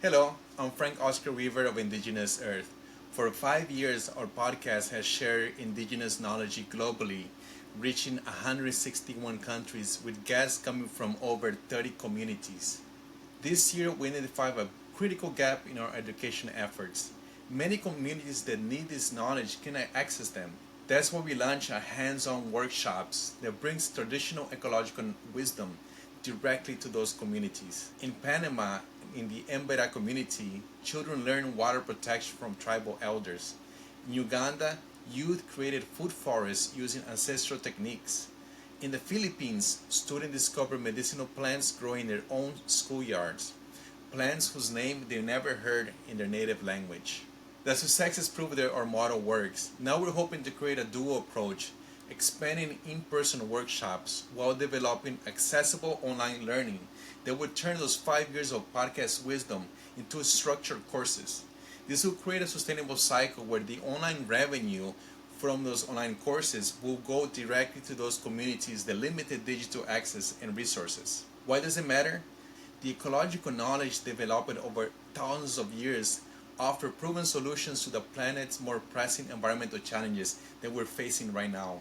Hello, I'm Frank Oscar Weaver of Indigenous Earth. For 5 years, our podcast has shared indigenous knowledge globally, reaching 161 countries with guests coming from over 30 communities. This year, we identified a critical gap in our education efforts. Many communities that need this knowledge cannot access them. That's why we launched a hands-on workshops that brings traditional ecological wisdom directly to those communities. In Panama, in the Embera community, children learn water protection from tribal elders. In Uganda, youth created food forests using ancestral techniques. In the Philippines, students discovered medicinal plants growing in their own schoolyards, plants whose name they never heard in their native language. The successes prove that our model works. Now we're hoping to create a dual approach, expanding in-person workshops while developing accessible online learning that would turn those 5 years of podcast wisdom into structured courses. This will create a sustainable cycle where the online revenue from those online courses will go directly to those communities that limited digital access and resources. Why does it matter? The ecological knowledge developed over thousands of years offer proven solutions to the planet's more pressing environmental challenges that we're facing right now.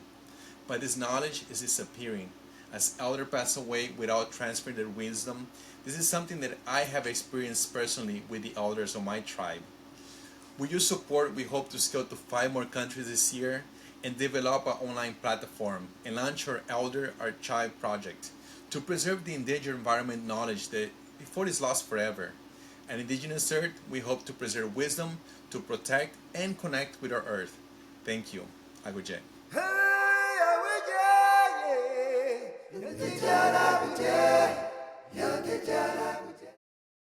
But this knowledge is disappearing. As elders pass away without transferring their wisdom, this is something that I have experienced personally with the elders of my tribe. With your support, we hope to scale to 5 more countries this year and develop an online platform and launch our Elder Archive project to preserve the endangered environment knowledge that before it is lost forever. At Indigenous Earth, we hope to preserve wisdom, to protect and connect with our earth. Thank you. Aguje.